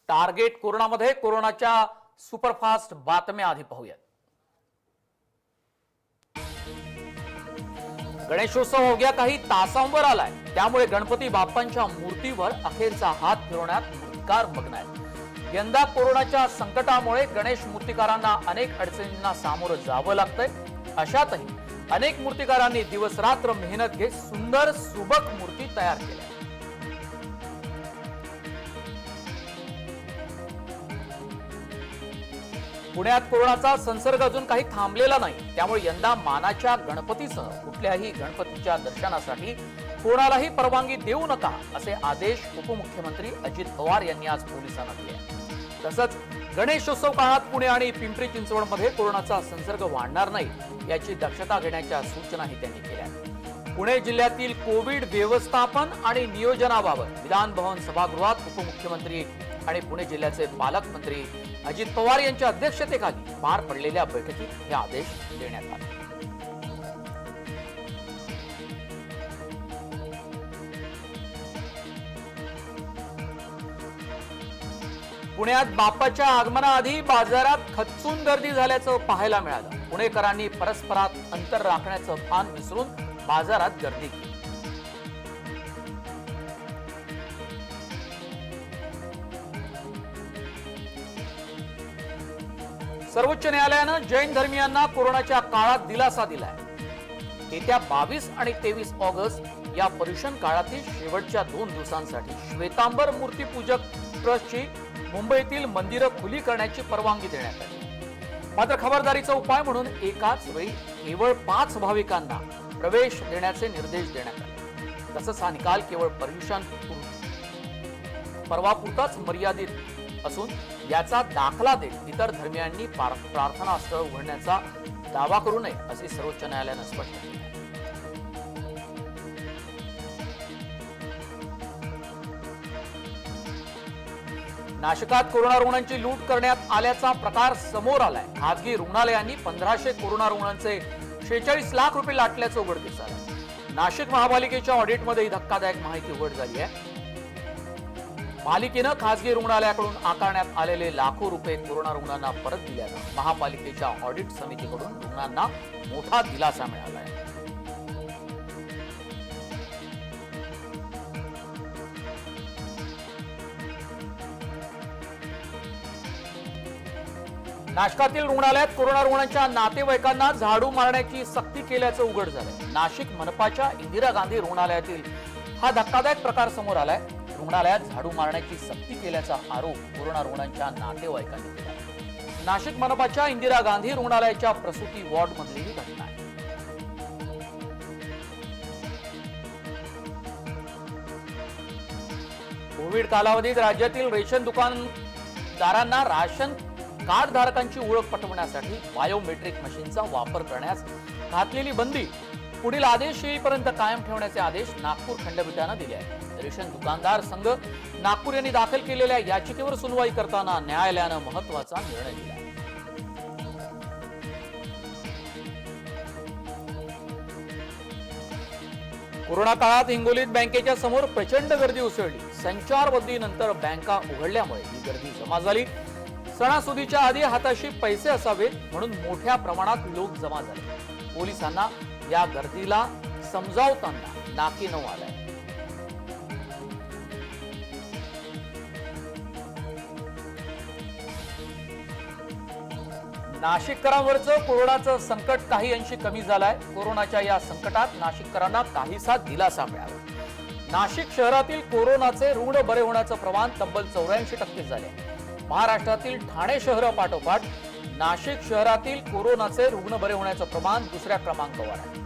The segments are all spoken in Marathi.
टार्गेट कोरोनामध्ये कोरोनाच्या सुपरफास्ट बातम्या आधी पाहूयात। गणेशोत्सव अवघ्या काही तासांवर आलाय, त्यामुळे गणपती बाप्पांच्या मूर्तीवर अखेरचा हात फिरवण्यात मूर्तिकार मग्न आहेत। यंदा कोरोनाच्या संकटामुळे गणेश मूर्तिकारांना अनेक अडचणींना सामोरं जावं लागतंय। अशातही अनेक मूर्तिकारांनी दिवस रात्र मेहनत घेत सुंदर सुबक मूर्ती तयार केल्या। पुण्यात कोरोनाचा संसर्ग अजून काही थांबलेला नाही, त्यामुळे यंदा मानाच्या गणपतीसह कुठल्याही गणपतीच्या दर्शनासाठी कोणालाही परवानगी देऊ नका असे आदेश उपमुख्यमंत्री अजित पवार यांनी आज पोलिसांना दिले। तसंच गणेशोत्सव काळात पुणे आणि पिंपरी चिंचवडमध्ये कोरोनाचा संसर्ग वाढणार नाही याची दक्षता घेण्याच्या सूचनाही त्यांनी केल्या। पुणे जिल्ह्यातील कोविड व्यवस्थापन आणि नियोजनाबाबत विधान भवन सभागृहात उपमुख्यमंत्री आणि पुणे जिल्ह्याचे पालकमंत्री अजित पवार यांच्या अध्यक्षतेखाली पार पडलेल्या बैठकीत हे आदेश देण्यात आले। पुण्यात बाप्पाच्या आगमनाआधी बाजारात खच्चून गर्दी झाल्याचं पाहायला मिळालं। पुणेकरांनी परस्परात अंतर राखण्याचं भान विसरून बाजारात गर्दी केली। सर्वोच्च न्यायालयानं जैन धर्मियांना कोरोनाच्या काळात दिलासा दिलाय। येत्या 22 आणि 23 ऑगस्ट या पर्युषण काळातील शेवटच्या 2 दिवसांसाठी श्वेतांबर मूर्तीपूजक ट्रस्टची मुंबईतील मंदिरं खुली करण्याची परवानगी देण्यात आली। मात्र खबरदारीचा उपाय म्हणून एकाच वेळी केवळ 5 भाविकांना प्रवेश देण्याचे निर्देश देण्यात आले। तसंच हा निकाल केवळ पर्युषण पर्वापुरताच मर्यादित असून याचा दाखला देत इतर धर्मियांनी प्रार्थनास्थळ उघडण्याचा दावा करू नये असे सर्वोच्च न्यायालयानं स्पष्ट केले। नाशिकात कोरोना रुग्णांची लूट करण्यात आल्याचा प्रकार समोर आलाय। खासगी रुग्णालयांनी 1500 कोरोना रुग्णांचे 46 लाख रुपये लाटल्याचं उघडकीस आलं। नाशिक महापालिकेच्या ऑडिटमध्ये ही धक्कादायक माहिती उघड झाली आहे। पालिकेनं खासगी रुग्णालयाकडून आकारण्यात आलेले लाखो रुपये कोरोना रुग्णांना परत दिल्यानं महापालिकेच्या ऑडिट समितीकडून रुग्णांना मोठा दिलासा मिळाला आहे। नाशिकातील रुग्णालयात कोरोना रुग्णांच्या नातेवाईकांना झाडू मारण्याची सक्ती केल्याचं उघड झालंय। नाशिक मनपाच्या इंदिरा गांधी रुग्णालयातील हा धक्कादायक प्रकार समोर आलाय। रुग्णालयात झाडू मारण्याची सक्ती केल्याचा आरोप कोरोना रुग्णांच्या नातेवाईकांनी केला। नाशिक मनपाच्या इंदिरा गांधी रुग्णालयाच्या प्रसूती वॉर्ड मधली ही घटना आहे। कोविड कालावधीत राज्यातील रेशन दुकानदारांना राशन कार्ड धारकांची ओळख पटवण्यासाठी बायोमेट्रिक मशीनचा वापर करण्यास घातलेली बंदी पुढील आदेश येईपर्यंत कायम ठेवण्याचे आदेश नागपूर खंडपीठानं दिले आहेत। रेशन दुकानदार संघ नागपूर यांनी दाखल केलेल्या याचिकेवर सुनवाई करताना न्यायालयानं महत्त्वाचा निर्णय दिला। कोरोना काळात हिंगोलीत बँकेच्या समोर प्रचंड गर्दी उसळली। संचारबंदीनंतर बँका उघडल्यामुळे ही गर्दी जमा झाली। सणासुदीच्या आधी हाताशी पैसे असावेत म्हणून मोठ्या प्रमाणात लोक जमा झाले। पोलिसांना या गर्दीला समजावताना नाकी नऊ आलाय। नाशिककरांवरचं कोरोनाचं संकट काही अंशी कमी झालंय। कोरोनाच्या या संकटात नाशिककरांना काहीसा दिलासा मिळाला। नाशिक शहरातील कोरोनाचे रुग्ण बरे होण्याचं प्रमाण तब्बल 84% झाले। महाराष्ट्रातील ठाणे शहरापाठोपाठ नाशिक शहरातील कोरोनाचे रुग्ण बरे होण्याचं प्रमाण दुसऱ्या क्रमांकावर आहे।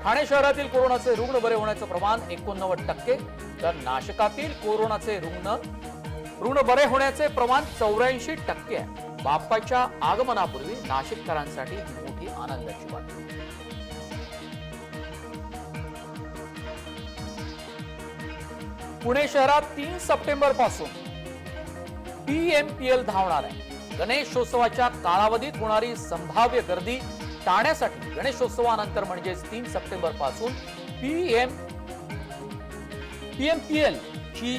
ठाणे शहरातील कोरोनाचे रुग्ण बरे होण्याचं प्रमाण 89%, तर नाशिकातील कोरोनाचे रुग्ण बरे होण्याचे प्रमाण 84% आहे। बाप्पाच्या आगमनापूर्वी नाशिककरांसाठी ही मोठी आनंदाची बातमी। पुणे शहरात 3 सप्टेंबर पासून PMPL धावणार आहे। गणेशोत्सवाच्या कालावधीत होणारी संभाव्य गर्दी टाळण्यासाठी गणेशोत्सवानंतर म्हणजेच 3 सप्टेंबर पासून PMPL ची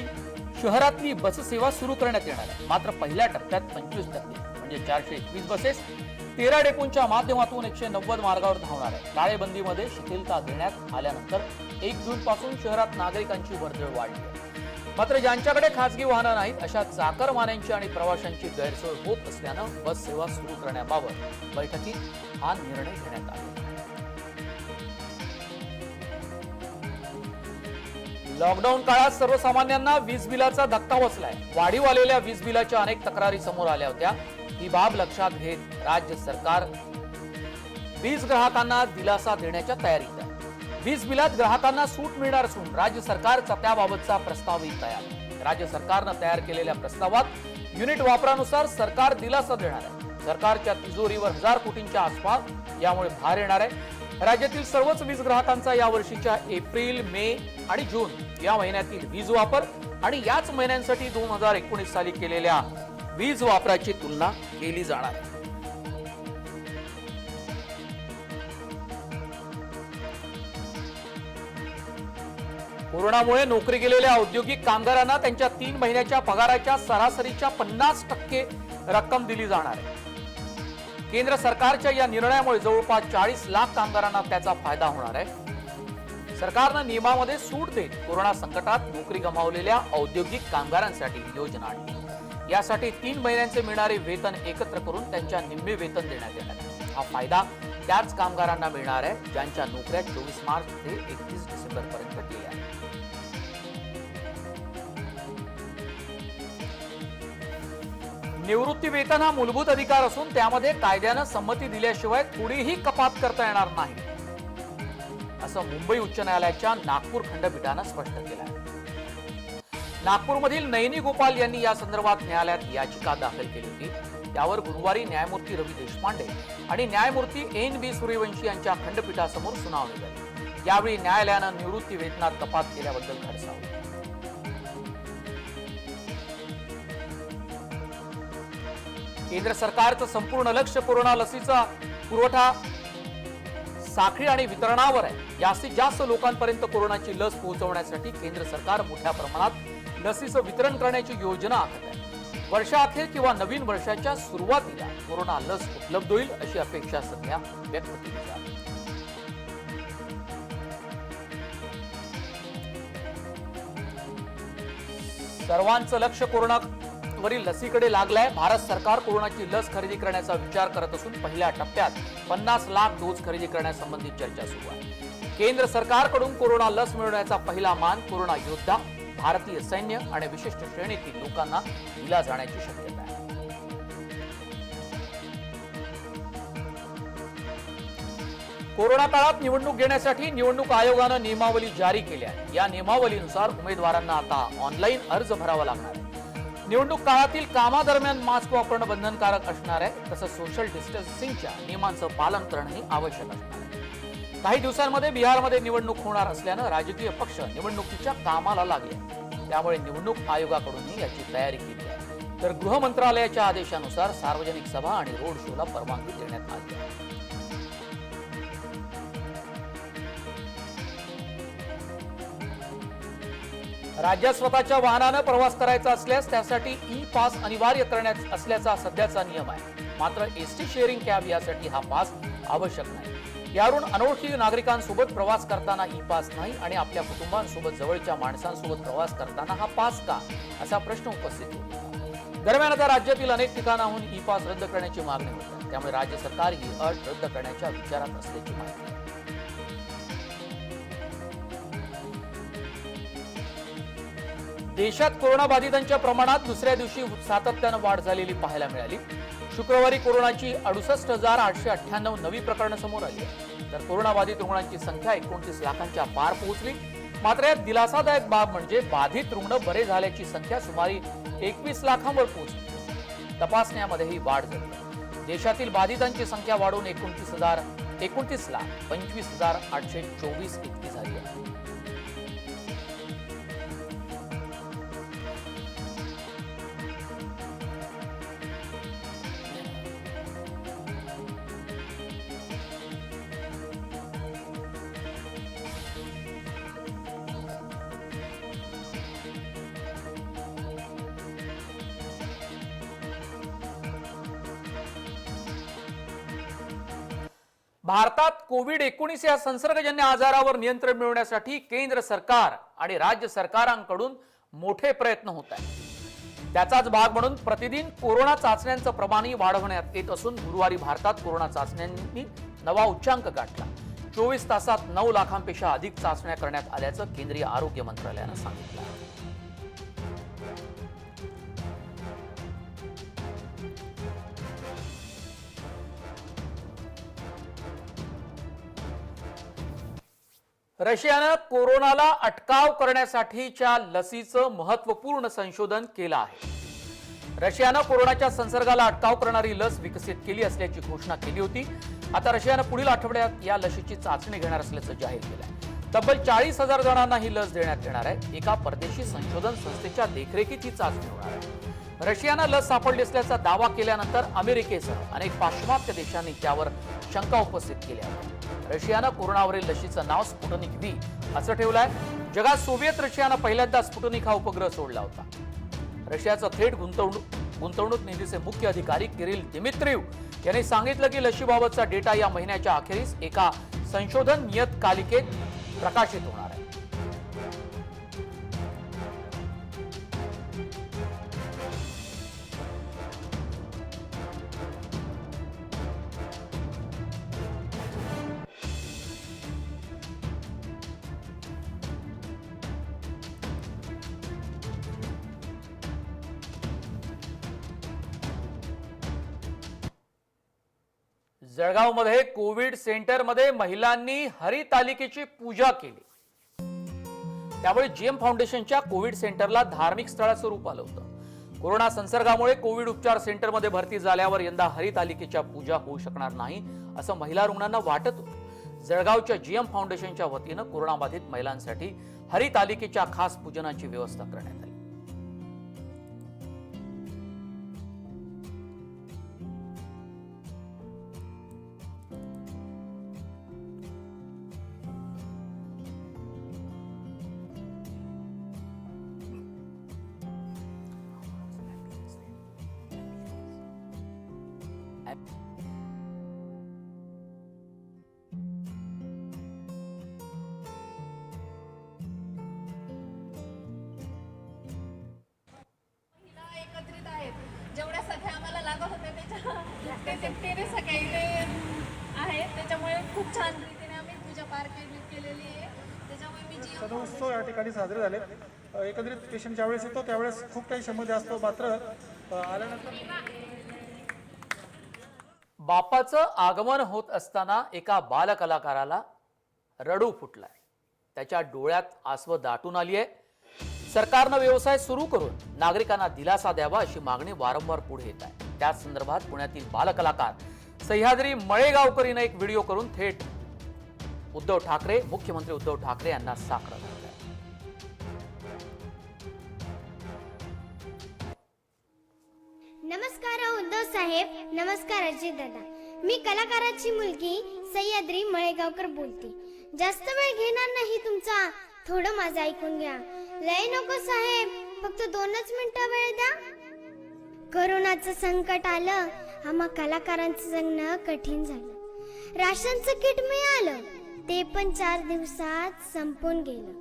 शहरातली बस सेवा सुरू करण्यात येणार आहे. मात्र पहिल्या टप्प्यात 25% म्हणजे 421 बसेस 13 डेपोंच्या माध्यमातून 190 मार्गावर धावणार आहे. टाळेबंदीमध्ये शिथिलता देण्यात आल्यानंतर 1 जून पासून शहरात नागरिकांची वर्दळ वाढली आहे. मात्र ज्यांच्याकडे खासगी वाहनं नाहीत अशा चाकरमान्यांची आणि प्रवाशांची गैरसोय होत असल्यानं बस सेवा सुरू करण्याबाबत बैठकीत हा निर्णय घेण्यात आला. लॉकडाऊन काळात सर्वसामान्यांना वीज बिलाचा धक्का बसलाय. वाढीव आलेल्या वीज बिलाच्या अनेक तक्रारी समोर आल्या होत्या. ही बाब लक्षात घेत राज्य सरकार वीज ग्राहकांना दिलासा देण्याच्या तयारीत आहे. वीज बिलात ग्राहकांना सूट मिळणार असून राज्य सरकारचा त्याबाबतचा प्रस्तावही तयार आहे. राज्य सरकारनं तयार केलेल्या प्रस्तावात युनिट वापरानुसार सरकार दिलासा देणार आहे. सरकारच्या तिजोरीवर 1000 कोटींच्या आसपास यामुळे भार येणार आहे. राज्यातील सर्वच वीज ग्राहकांचा या वर्षीच्या एप्रिल, मे आणि जून या महिन्यातील वीज वापर आणि याच महिन्यांसाठी 2019 साली केलेल्या वीज वापराची तुलना केली जाणार आहे. कोरोनामुळे नोकरी गेलेल्या औद्योगिक कामगारांना त्यांच्या 3 महिन्याच्या पगाराच्या सरासरीच्या 50% रक्कम दिली जाणार आहे. केंद्र सरकारच्या या निर्णयामुळे जवळपास 40 लाख कामगारांना त्याचा फायदा होणार आहे. सरकारनं नियमामध्ये सूट देत कोरोना संकटात नोकरी गमावलेल्या औद्योगिक कामगारांसाठी योजना आणली. यासाठी 3 महिन्यांचे मिळणारे वेतन एकत्र करून त्यांच्या निम्मे वेतन देण्यात येणार आहे. हा फायदा त्याच कामगारांना मिळणार आहे ज्यांच्या नोकऱ्या 24 मार्च ते 31 डिसेंबर पर्यंत गेल्या. निवृत्ती वेतन हा मूलभूत अधिकार असून त्यामध्ये कायद्यानं संमती दिल्याशिवाय कुणीही कपात करता येणार नाही, असं मुंबई उच्च न्यायालयाच्या नागपूर खंडपीठानं स्पष्ट केलं आहे. नागपूरमधील नयनी गोपाल यांनी या संदर्भात न्यायालयात याचिका दाखल केली होती. त्यावर गुरुवारी न्यायमूर्ती रवी देशपांडे आणि न्यायमूर्ती NB सूर्यवंशी यांच्या खंडपीठासमोर सुनावणी झाली. यावेळी न्यायालयानं निवृत्ती वेतनात कपात केल्याबद्दल खडसावलं. केंद्र सरकारचं संपूर्ण लक्ष कोरोना लसीचा पुरवठा साखळी आणि वितरणावर आहे. जास्तीत जास्त लोकांपर्यंत कोरोनाची लस पोहोचवण्यासाठी केंद्र सरकार मोठ्या प्रमाणात लसीचं वितरण करण्याची योजना आखत आहे. वर्षाअखेर किंवा नवीन वर्षाच्या सुरुवातीला कोरोना लस उपलब्ध होईल अशी अपेक्षा सध्या व्यक्त केली जाते. सर्वांचं लक्ष कोरोनावरील लसीकडे लागलंय. भारत सरकार कोरोनाची लस खरेदी करण्याचा विचार करत असून पहिल्या टप्प्यात 50 लाख डोस खरेदी करण्यासंबंधी चर्चा सुरू आहे. केंद्र सरकारकडून कोरोना लस मिळवण्याचा पहिला मान कोरोना योद्धा, भारतीय सैन्य आणि विशिष्ट श्रेणीतील लोकांना दिला जाण्याची शक्यता आहे. कोरोना काळात निवडणूक घेण्यासाठी निवडणूक आयोगानं नियमावली जारी केली आहे. या नियमावलीनुसार उमेदवारांना आता ऑनलाईन अर्ज भरावा लागणार आहे. निवडणूक काळातील कामादरम्यान मास्क वापरणं बंधनकारक असणार आहे. तसंच सोशल डिस्टन्सिंगच्या नियमांचं पालन करणंही आवश्यक असणार आहे. काही दिवसांमध्ये बिहारमध्ये निवडणूक होणार असल्यानं राजकीय पक्ष निवडणुकीच्या कामाला लागले. त्यामुळे निवडणूक आयोगाकडूनही याची तयारी केली आहे. तर गृह मंत्रालयाच्या आदेशानुसार सार्वजनिक सभा आणि रोड शोला परवानगी देण्यात आली आहे. राज्यात स्वतःच्या वाहनानं प्रवास करायचा असल्यास त्यासाठी ई पास अनिवार्य करण्यात असल्याचा सध्याचा नियम आहे. मात्र एसटी शेअरिंग कॅब यासाठी हा पास आवश्यक नाही. यावरून अनोळखी नागरिकांसोबत प्रवास करताना ई पास नाही आणि आपल्या कुटुंबांसोबत जवळच्या माणसांसोबत प्रवास करताना हा पास का, असा प्रश्न उपस्थित होतो. दरम्यान आता राज्यातील अनेक ठिकाणाहून ई पास रद्द करण्याची मागणी होती. त्यामुळे राज्य सरकार ही अट रद्द करण्याच्या विचारात असल्याची माहिती आहे. देशात कोरोना बाधितांच्या प्रमाणात दुसऱ्या दिवशी सातत्यानं वाढ झालेली पाहायला मिळाली. शुक्रवारी कोरोनाची 68,898 नवी प्रकरणं समोर आली आहे. तर कोरोनाबाधित रुग्णांची संख्या 29 लाखांच्या पार पोहोचली. मात्र यात दिलासादायक बाब म्हणजे बाधित रुग्ण बरे झाल्याची संख्या सुमारे 21 लाखांवर पोहोचली. तपासण्यामध्येही वाढ झाली. देशातील बाधितांची संख्या वाढून 29,25,824 इतकी झाली आहे. भारतात कोविड-19 या संसर्गजन्य आजारावर नियंत्रण मिळवण्यासाठी केंद्र सरकार आणि राज्य सरकारांकडून मोठे प्रयत्न होत आहेत। त्याचाच भाग म्हणून प्रतिदिन कोरोना चाचण्यांचं प्रमाण वाढवण्यात येत असून गुरुवारी भारतात कोरोना चाचण्यांनी नवा उच्चांक गाठला। 24 तासात 9 लाखांपेक्षा अधिक चाचण्या करण्यात आल्याचं केंद्रीय आरोग्य मंत्रालयानं सांगितलं आहे। रशियानं कोरोनाला अटकाव करण्यासाठीच्या लसीचं महत्त्वपूर्ण संशोधन केलं आहे। रशियानं कोरोनाच्या संसर्गाला अटकाव करणारी लस विकसित केली असल्याची घोषणा केली होती। आता रशियानं पुढील आठवड्यात या लसीची चाचणी घेणार असल्याचं जाहीर केलं आहे। तब्बल 40,000 जणांना ही लस देण्यात येणार आहे। एका परदेशी संशोधन संस्थेच्या देखरेखीत ही चाचणी होणार आहे। रशियानं लस सापडली असल्याचा दावा केल्यानंतर अमेरिकेसह अनेक पाश्चिमात्य देशांनी त्यावर शंका उपस्थित केली आहे। रशियानं कोरोनावरील लशीचं नाव स्पुटनिक व्ही असं ठेवलं आहे। जगात सोव्हिएत रशियानं पहिल्यांदा स्पुटनिक हा उपग्रह सोडला होता। रशियाचं थेट गुंतवणूक निधीचे मुख्य अधिकारी किरिल दिमित्रिव यांनी सांगितलं की लशीबाबतचा डेटा या महिन्याच्या अखेरीस एका संशोधन नियतकालिकेत प्रकाशित होणार आहे। जळगावमध्ये कोविड सेंटरमध्ये महिलांनी हरितालिकेची पूजा केली। त्यामुळे जीएम फाउंडेशनच्या कोविड सेंटरला धार्मिक स्थळाचं रूप आलं होतं। कोरोना संसर्गामुळे कोविड उपचार सेंटरमध्ये भरती झाल्यावर यंदा हरितालिकेच्या पूजा होऊ शकणार नाही असं महिला रुग्णांना वाटत होतं। जळगावच्या जीएम फाउंडेशनच्या वतीनं कोरोनाबाधित महिलांसाठी हरितालिकेच्या खास पूजनाची व्यवस्था करण्यात आली। एकत्रित आहेत जेवढ्या सगळ्या आम्हाला लागत होत्या त्याच्या सगळे आहेत। त्याच्यामुळे खूप छान रीतीने आम्ही पूजा पार केलेली आहे। त्याच्यामुळे मी सण उत्सव या ठिकाणी साजरे झाले। एकत्रित पेशंट ज्यावेळेस येतो त्यावेळेस खूप काही क्षमता असतो, मात्र आल्यानंतर बापाचं आगमन होत असताना एका बालकलाकाराला रडू फुटलाय। त्याच्या डोळ्यात आसव दाटून आली आहे। सरकारनं व्यवसाय सुरू करून नागरिकांना दिलासा द्यावा अशी मागणी वारंवार पुढे येत आहे। त्याच संदर्भात पुण्यातील बालकलाकार सह्याद्री मळेगावकर एक व्हिडिओ करून थेट मुख्यमंत्री उद्धव ठाकरे यांना साकडं घातलंय। नमस्कार उद्धव साहेब, नमस्कार अजित दादा। मी कलाकाराची मुलगी सह्याद्री मळेगावकर बोलते। जास्त वेळ घेणार नाही तुमचा, थोडं माझं ऐकून घ्या। लय नको साहेब, फक्त 2च मिनिटं वेळ द्या। कोरोनाचं संकट आलं, आम्हा कलाकारांचं जगणं कठीण झालं। राशनचं किट मिळालं, ते पण 4 दिवसात संपून गेलं।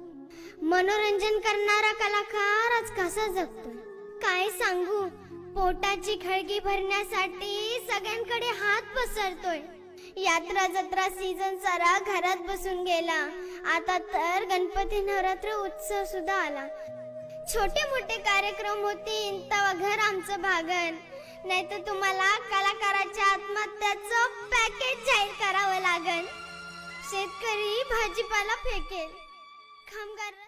मनोरंजन करणारा कलाकार आज कसा जगतोय काय सांगू। पोटाची खळगी भरण्यासाठी सगळ्यांकडे हात पसरतोय। यात्रा जत्रा सीझन सारा घरात बसून गेला। आता तर गणपती नवरात्र उत्सव सुद्धा आला। छोटे मोठे कार्यक्रम होतील तेव्हा घर आमचं भागन, नाहीतर तुम्हाला कलाकाराच्या आत्महत्याचं पॅकेज जाहीर करावं लागन। शेतकरी भाजीपाला फेकेल, कामगार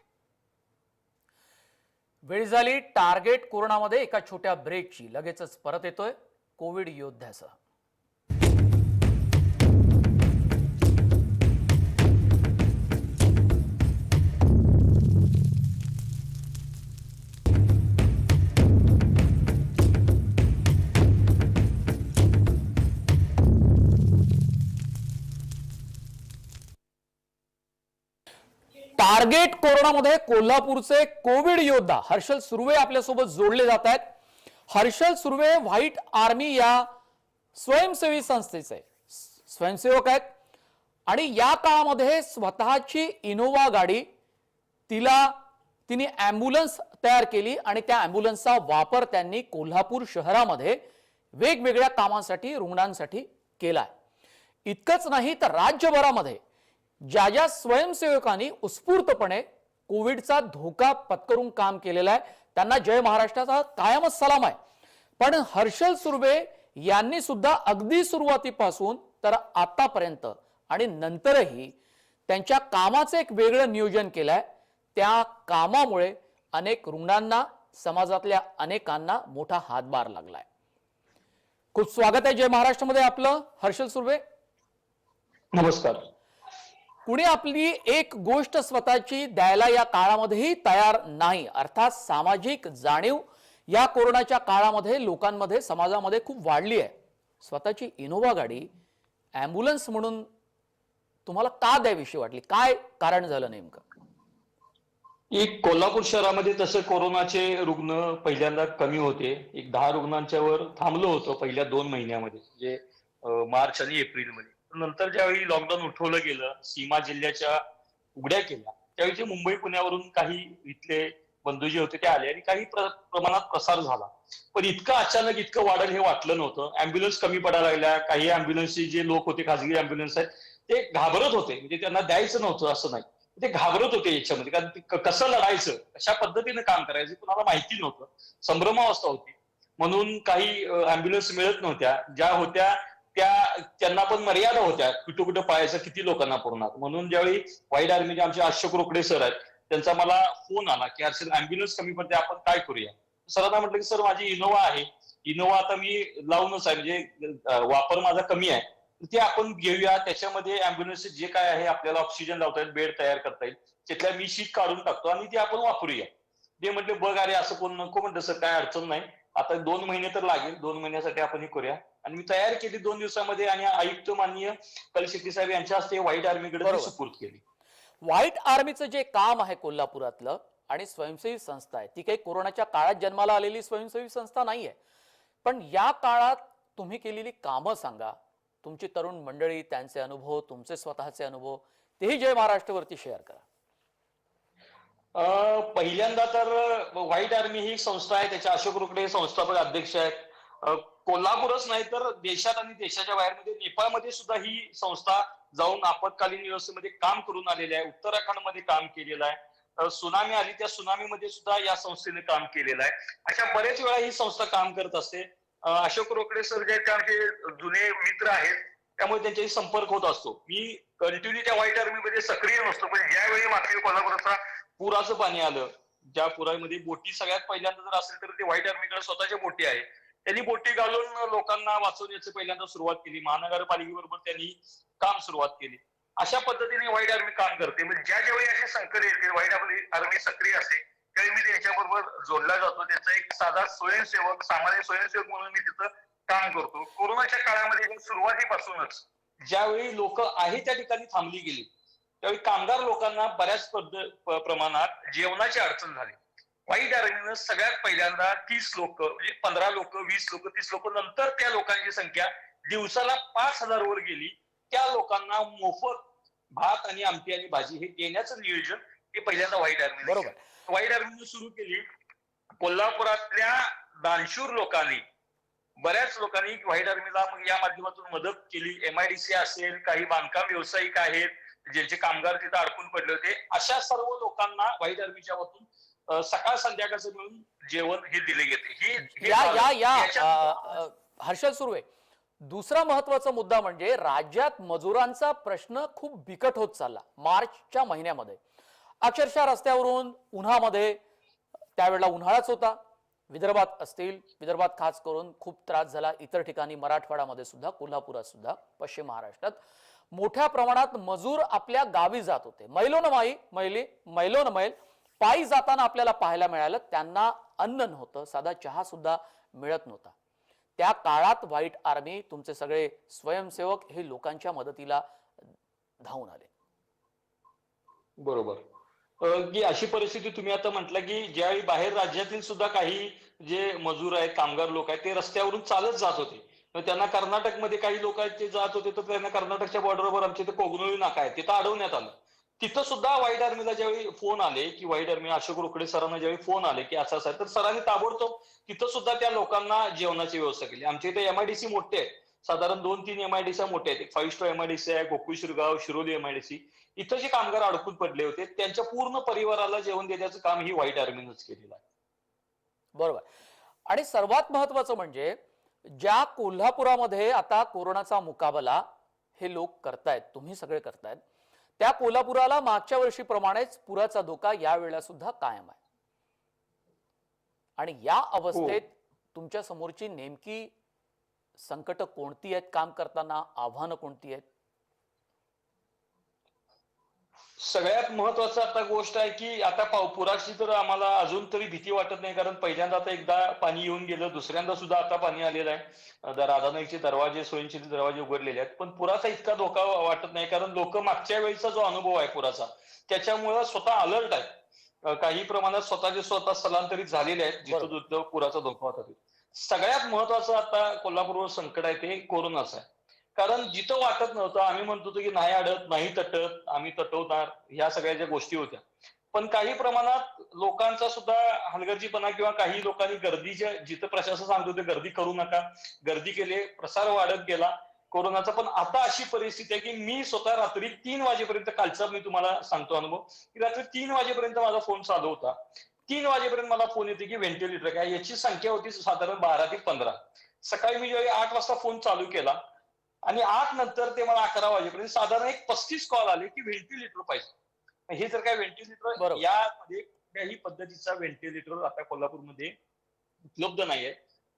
वेळ झाली टार्गेट कोरोनामध्ये एका छोट्या ब्रेकची। लगेचच परत येतोय कोविड योद्ध्यासह। टार्गेट कोरोनामध्ये कोल्हापूरचे कोविड योद्धा हर्षल सुर्वे आपल्यासोबत जोडले जात आहेत। हर्षल सुर्वे व्हाईट आर्मी या स्वयंसेवी संस्थेचे स्वयंसेवक आहेत। आणि या काळामध्ये स्वतःची इनोवा गाडी तिने ॲम्ब्युलन्स तयार केली आणि त्या ॲम्ब्युलन्सचा वापर त्यांनी कोल्हापूर शहरामध्ये वेगवेगळ्या कामांसाठी रुग्णांसाठी केलाय. इतकंच नाही तर राज्यभरामध्ये ज्या ज्या स्वयंसेवकांनी उत्स्फूर्तपणे कोविडचा धोका पत्करून काम केलेलं आहे त्यांना जय महाराष्ट्राचा कायमच सलाम आहे. पण हर्षल सुर्वे यांनी सुद्धा अगदी सुरुवातीपासून तर आतापर्यंत आणि नंतरही त्यांच्या कामाचं एक वेगळं नियोजन केलंय. त्या कामामुळे अनेक रुग्णांना, समाजातल्या अनेकांना मोठा हातभार लागलाय. खूप स्वागत आहे जय महाराष्ट्रामध्ये आपलं, हर्षल सुर्वे. नमस्कार. कुणी आपली एक गोष्ट स्वतःची द्यायला या काळामध्येही तयार नाही. अर्थात सामाजिक जाणीव या कोरोनाच्या काळामध्ये लोकांमध्ये, समाजामध्ये खूप वाढली आहे. स्वतःची इनोवा गाडी ॲम्ब्युलन्स म्हणून तुम्हाला का द्यावीशी वाटली? काय कारण झालं नेमकं? एक कोल्हापूर शहरामध्ये तसं कोरोनाचे रुग्ण पहिल्यांदा कमी होते. एक 10 रुग्णांच्या वर थांबलो होतो पहिल्या 2 महिन्यामध्ये, जे मार्च आणि एप्रिलमध्ये. नंतर ज्यावेळी लॉकडाऊन उठवलं गेलं, सीमा जिल्ह्याच्या उघड्या केल्या, त्यावेळी मुंबई पुण्यावरून काही इथले बंधू जे होते ते आले आणि काही प्रमाणात प्रसार झाला. पण इतकं अचानक इतकं वाढेल हे वाटलं नव्हतं. ॲम्ब्युलन्स कमी पडायला लागल्या. काही ॲम्ब्युलन्सचे जे लोक होते, खासगी ॲम्ब्युलन्स आहेत, ते घाबरत होते. म्हणजे त्यांना द्यायचं नव्हतं असं नाही, ते घाबरत होते याच्यामध्ये. कारण कसं लढायचं, कशा पद्धतीने काम करायचं कुणाला माहिती नव्हतं. संभ्रमावस्था होती. म्हणून काही ॲम्ब्युलन्स मिळत नव्हत्या. ज्या होत्या त्यांना पण मर्यादा होत्या, कुठं कुठं पाहायचं, किती लोकांना पुरणार. म्हणून ज्यावेळी व्हाईट आर्मीचे आमचे अशोक रोकडे सर आहेत, त्यांचा मला फोन आला की सर ॲम्ब्युलन्स कमी पडते, आपण काय करूया. सरांना म्हटलं की सर माझी इनोवा आहे, इनोवा आता मी लावूनच आहे, म्हणजे वापर माझा कमी आहे, ते आपण घेऊया. त्याच्यामध्ये ॲम्ब्युलन्स जे काय आहे, आपल्याला ऑक्सिजन लावता येईल, बेड तयार करता येईल, त्यातल्या मी शीट काढून टाकतो आणि ते आपण वापरूया. ते म्हटले बघ अरे असं कोण नको, म्हणतं सर काय अडचण नाही, आता 2 महिने तर लागेल, 2 महिन्यासाठी आपण हे करूया. आणि मी तयार केली 2 दिवसामध्ये आणि आयुक्त माननीय कलशेट्टी साहेब यांच्या हस्ते व्हाईट आर्मीकडे सुपूर्द केली. व्हाईट आर्मीचं जे काम आहे कोल्हापुरातलं आणि स्वयंसेवी संस्था आहे, ती काही कोरोनाच्या काळात जन्माला आलेली स्वयंसेवी संस्था नाहीये. पण या काळात तुम्ही केलेली कामं सांगा, तुमची तरुण मंडळी, त्यांचे अनुभव, तुमचे स्वतःचे अनुभव, तेही जय महाराष्ट्रवरती शेअर करा. पहिल्यांदा तर व्हाईट आर्मी ही संस्था आहे, त्याच्या अशोक रोकडे संस्थापक अध्यक्ष आहेत. कोल्हापूरच नाही तर देशात आणि देशाच्या बाहेरमध्ये, नेपाळमध्ये सुद्धा ही संस्था जाऊन आपत्कालीन व्यवस्थेमध्ये काम करून आलेली आहे. उत्तराखंडमध्ये काम केलेलं आहे. सुनामी आली, त्या सुनामीमध्ये सुद्धा या संस्थेने काम केलेलं आहे. अशा बरेच वेळा ही संस्था काम करत असते. अशोक रोकडे सर जे त्यांचे जुने मित्र आहेत, त्यामुळे त्यांच्याशी संपर्क होत असतो. मी कंटिन्यू त्या व्हाईट आर्मीमध्ये सक्रिय नसतो, पण ज्यावेळी मागच्या कोल्हापुराचा पुराचं पाणी आलं, ज्या पुरामध्ये बोटी सगळ्यात पहिल्यांदा जर असेल तर ते व्हाईट आर्मीकडे स्वतःच्या बोटी आहे, त्यांनी बोटी घालून लोकांना वाचवण्याची पहिल्यांदा सुरुवात केली. महानगरपालिकेबरोबर त्यांनी काम सुरुवात केली. अशा पद्धतीने व्हाईट आर्मी काम करते. म्हणजे ज्यावेळी असे संकट येते, व्हाईट आर्मी सक्रिय असते, त्यावेळी मी त्यांच्याबरोबर जोडला जातो. त्याचा एक साधा स्वयंसेवक, सामान्य स्वयंसेवक म्हणून मी तिथं काम करतो. कोरोनाच्या काळामध्ये सुरुवातीपासूनच ज्यावेळी लोक आहे त्या ठिकाणी थांबली गेली, त्यावेळी कामगार लोकांना बऱ्याच प्रमाणात जेवणाची अडचण झाली. व्हाईट आर्मीनं सगळ्यात पहिल्यांदा 30 लोक, म्हणजे 15 लोक, 20 लोक, 30 लोक, नंतर त्या लोकांची संख्या दिवसाला 5,000 वर गेली. त्या लोकांना मोफत भात आणि आमटी आणि भाजी हे देण्याचं नियोजन हे पहिल्यांदा व्हाईट आर्मी, बरोबर, व्हाईट आर्मीनं सुरू केली. कोल्हापुरातल्या दानशूर लोकांनी, बऱ्याच लोकांनी व्हाईट आर्मीला मग या माध्यमातून मदत केली. MIDC असेल, काही बांधकाम व्यावसायिक आहेत, ज्यांचे कामगार तिथं अडकून पडले होते, अशा सर्व लोकांना व्हाईट आर्मीच्या वतीतून सकाळ संध्याकाळचं मिळून जेवण हे दिले गेले. हर्षल सुर्वे, दुसरा महत्वाचा मुद्दा म्हणजे राज्यात मजुरांचा प्रश्न खूप बिकट होत चालला. मार्चच्या महिन्यामध्ये अक्षरशः रस्त्यावरून उन्हामध्ये, त्यावेळेला उन्हाळाच होता, विदर्भात असतील, विदर्भात खास करून खूप त्रास झाला. इतर ठिकाणी मराठवाड्यामध्ये सुद्धा, कोल्हापुरात सुद्धा, पश्चिम महाराष्ट्रात मोठ्या प्रमाणात मजूर आपल्या गावी जात होते. मैलोनमैल पायी जाताना आपल्याला पाहायला मिळालं. त्यांना अन्न नव्हतं, साधा चहा सुद्धा मिळत नव्हता. त्या काळात व्हाईट आर्मी, तुमचे सगळे स्वयंसेवक हे लोकांच्या मदतीला धावून आले. बरोबर. की अशी परिस्थिती तुम्ही आता म्हटलं की ज्यावेळी बाहेर राज्यातील सुद्धा काही जे मजूर आहेत, कामगार लोक आहेत, ते रस्त्यावरून चालत जात होते. त्यांना कर्नाटकमध्ये काही लोक ते जात होते तर त्यांना कर्नाटकच्या बॉर्डरवर आमच्या इथे कोगनोळी नाका आहे तिथं अडवण्यात आलं. तिथं सुद्धा व्हाईट आर्मीला ज्यावेळी फोन आले की व्हाईट आर्मी अशोक रोकडे सरांना ज्यावेळी फोन आले की असं तर सरांनी ताबडतोब तिथं सुद्धा त्या लोकांना जेवणाची व्यवस्था केली. आमच्या इथे MIDC मोठे आहेत, साधारण 2-3 MIDC मोठे आहेत. 5 स्टार MIDC आहे, गोकुळ शिरगाव, शिरोली MIDC. इथं जे कामगार अडकून पडले होते त्यांच्या पूर्ण परिवाराला जेवण देण्याचं काम ही व्हाईट आर्मीनंच केलेलं आहे. बरोबर. आणि सर्वात महत्वाचं म्हणजे ज्या कोल्हापुरामध्ये आता कोरोनाचा मुकाबला हे लोक करतायत, तुम्ही सगळे करतायत, त्या कोल्हापुराला मागच्या वर्षीप्रमाणेच पुराचा धोका या वेळेला सुद्धा कायम आहे. आणि या अवस्थेत तुमच्या समोरची नेमकी संकट कोणती आहेत, काम करताना आव्हानं कोणती आहेत? सगळ्यात महत्वाचं आता गोष्ट आहे की आता पुराची तर आम्हाला अजून तरी भीती वाटत नाही, कारण पहिल्यांदा आता एकदा पाणी येऊन गेलं, दुसऱ्यांदा सुद्धा आता पाणी आलेलं आहे. राधानगरीचे दरवाजे, स्वयंचलित दरवाजे उघडलेले आहेत, पण पुराचा इतका धोका वाटत नाही, कारण लोक मागच्या वेळेचा जो अनुभव आहे पुराचा त्याच्यामुळे स्वतः अलर्ट आहे. काही प्रमाणात स्वतः स्थलांतरित झालेले आहेत जिथं जिथं पुराचा धोका होता. सगळ्यात महत्वाचं आता कोल्हापूरवर संकट आहे ते कोरोनाचं आहे. कारण जिथं वाटत नव्हतं आम्ही म्हणत होतो की नाही अडत, नाही तटत, आम्ही तटवणार, ह्या सगळ्या ज्या गोष्टी होत्या, पण काही प्रमाणात लोकांचा सुद्धा हलगर्जीपणा किंवा काही लोकांनी गर्दीच्या जिथं प्रशासन सांगत होते गर्दी करू नका, गर्दी केली, प्रसार वाढत गेला कोरोनाचा. पण आता अशी परिस्थिती आहे की मी स्वतः रात्री 3 वाजेपर्यंत, कालचा मी तुम्हाला सांगतो अनुभव, की रात्री 3 वाजेपर्यंत माझा फोन चालू होता. 3 वाजेपर्यंत मला फोन येते की व्हेंटिलेटर काय, याची संख्या होती साधारण 12 ते 15. सकाळी मी ज्यावेळी 8 वाजता फोन चालू केला आणि 8 नंतर ते मला 11 वाजेपर्यंत साधारण एक 35 कॉल आले की व्हेंटिलेटर पाहिजे. हे जर काय व्हेंटिलेटर, यामध्ये कुठल्याही पद्धतीचा व्हेंटिलेटर आता कोल्हापूरमध्ये उपलब्ध नाहीये.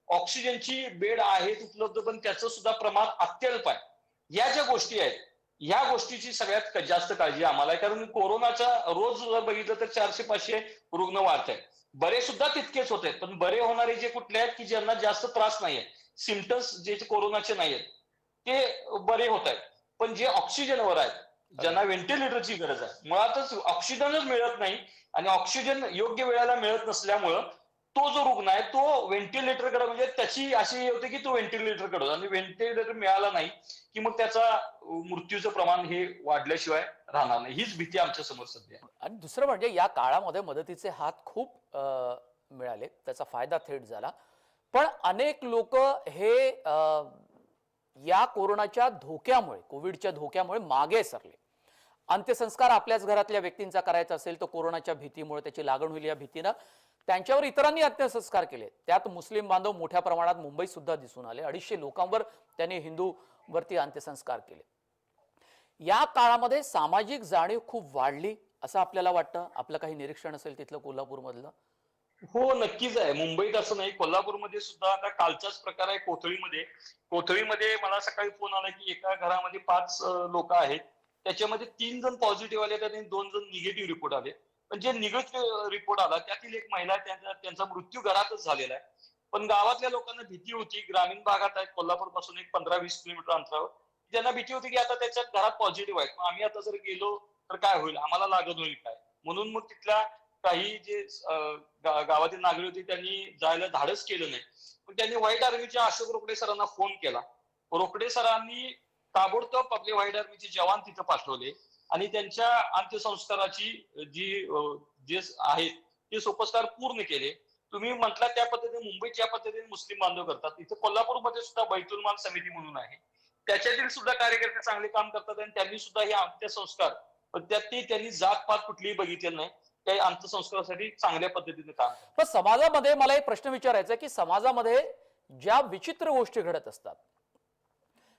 ऑक्सिजनची बेड आहेत उपलब्ध, पण त्याचं सुद्धा प्रमाण अत्यल्प आहे. या ज्या गोष्टी आहेत, या गोष्टीची सगळ्यात जास्त काळजी आम्हाला आहे, कारण कोरोनाच्या रोज जर बघितलं तर 400-500 रुग्ण वाढत आहेत. बरे सुद्धा तितकेच होत आहेत, पण बरे होणारे जे कुठले आहेत की ज्यांना जास्त त्रास नाहीये, सिम्पटम्स जे कोरोनाचे नाहीयेत ते बरे होत आहेत. पण जे ऑक्सिजनवर आहेत, ज्यांना व्हेंटिलेटरची गरज आहे, मुळातच ऑक्सिजनच मिळत नाही आणि ऑक्सिजन योग्य वेळेला मिळत नसल्यामुळं तो जो रुग्ण आहे तो व्हेंटिलेटरकडे, म्हणजे त्याची अशी होते की तो व्हेंटिलेटरकडे, आणि व्हेंटिलेटर मिळाला नाही की मग त्याचा मृत्यूचं प्रमाण हे वाढल्याशिवाय राहणार नाही. हीच भीती आमच्या समोर सध्या. आणि दुसरं म्हणजे या काळामध्ये मदतीचे हात खूप मिळाले, त्याचा फायदा थेट झाला, पण अनेक लोक हे या कोरोनाच्या धोक्यामुळे, कोविडच्या धोक्यामुळे मागे सरले. अंत्यसंस्कार आपल्याच घरातल्या व्यक्तींचा करायचा असेल तर कोरोनाच्या भीतीमुळे, त्याची लागण होईल या भीतीनं त्यांच्यावर इतरांनी अंत्यसंस्कार केले. त्यात मुस्लिम बांधव मोठ्या प्रमाणात मुंबईत सुद्धा दिसून आले. 250 लोकांवर त्यांनी हिंदूवरती अंत्यसंस्कार केले. या काळामध्ये सामाजिक जाणीव खूप वाढली असं आपल्याला वाटतं? आपलं काही निरीक्षण असेल तिथलं कोल्हापूरमधलं? हो, नक्कीच आहे. मुंबईत असं नाही, कोल्हापूरमध्ये सुद्धा आता कालचाच प्रकार आहे. कोथळीमध्ये मला सकाळी फोन आला की एका घरामध्ये 5 लोक आहेत, त्याच्यामध्ये 3 जण पॉझिटिव्ह आले आणि 2 जण निगेटिव्ह रिपोर्ट आले. पण जे निगेटिव्ह रिपोर्ट आला त्यातील एक महिला, त्यांचा मृत्यू घरातच झालेला आहे. पण गावातल्या लोकांना भीती होती, ग्रामीण भागात आहेत कोल्हापूर पासून एक 15-20 किलोमीटर अंतरावर, ज्यांना भीती होती की आता त्याच्या घरात पॉझिटिव्ह आहेत, आम्ही आता जर गेलो तर काय होईल, आम्हाला लागत होईल काय, म्हणून मग तिथल्या काही जे गावातील नागरिक होते त्यांनी जायला धाडस केलं नाही. पण त्यांनी व्हाईट आर्मीच्या अशोक रोकडे सरांना फोन केला. रोकडे सरांनी ताबडतोब आपले व्हाईट आर्मीचे जवान तिथं पाठवले आणि त्यांच्या अंत्यसंस्काराची जे आहेत ते सोपस्कार पूर्ण केले. तुम्ही म्हटला त्या पद्धतीने मुंबईत ज्या पद्धतीने मुस्लिम बांधव करतात, इथे कोल्हापूरमध्ये सुद्धा बैतुल माल समिती म्हणून आहे, त्याच्यातील सुद्धा कार्यकर्ते चांगले काम करतात आणि त्यांनी सुद्धा हे अंत्यसंस्कार, त्यांनी जातपात कुठलीही बघितलेली नाही, त्या अंत्यसंस्कारासाठी चांगल्या पद्धतीने काम करतात. पण समाजामध्ये मला एक प्रश्न विचारायचा आहे की समाजामध्ये ज्या विचित्र गोष्टी घडत असतात,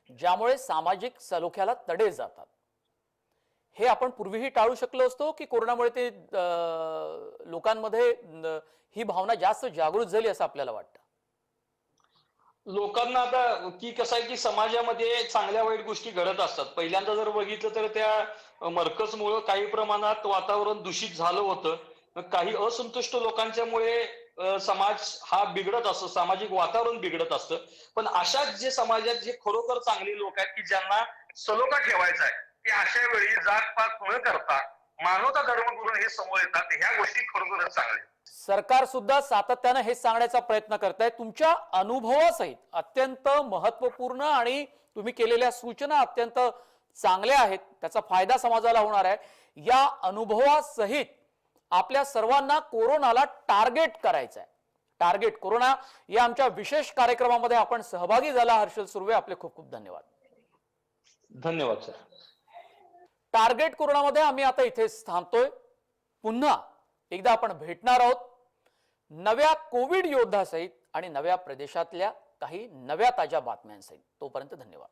ज्यामुळे सामाजिक सलोख्याला तडे जातात, हे आपण पूर्वीही टाळू शकलो असतो की कोरोनामुळे ते लोकांमध्ये ही भावना जास्त जागृत झाली असं आपल्याला वाटतं? लोकांना आता की कसं आहे की समाजामध्ये चांगल्या वाईट गोष्टी घडत असतात. पहिल्यांदा जर बघितलं तर त्या मरकजमुळे काही प्रमाणात वातावरण दूषित झालं होतं. काही असंतुष्ट लोकांच्यामुळे समाज हा बिघडत असतो, सामाजिक वातावरण बिघडत असतं. पण अशाच जे समाजात जे खरोखर चांगले लोक आहेत की ज्यांना सलोखा ठेवायचा आहे, ते अशा वेळी जातपात न करता मानवता धर्म करून हे समोर येतात ह्या गोष्टी खरोखरच चांगल्या. सरकार सुद्धा सातत्यानं हे सांगण्याचा प्रयत्न करत आहे. तुमच्या अनुभवासहित अत्यंत महत्वपूर्ण आणि तुम्ही केलेल्या सूचना अत्यंत चांगल्या आहेत, त्याचा फायदा समाजाला होणार आहे. या अनुभवासहित आपल्या सर्वांना कोरोनाला टार्गेट करायचं आहे. टार्गेट कोरोना या आमच्या विशेष कार्यक्रमामध्ये आपण सहभागी झाला. हर्षल सुर्वे, आपले खूप खूप धन्यवाद. धन्यवाद सर. टार्गेट कोरोनामध्ये आम्ही आता इथेच थांबतोय. पुन्हा एकदा आपण भेटणार आहोत नव्या कोविड योद्धासहित आणि नव्या प्रदेशातल्या काही नव्या ताज्या बातम्यांसहित. तोपर्यंत धन्यवाद.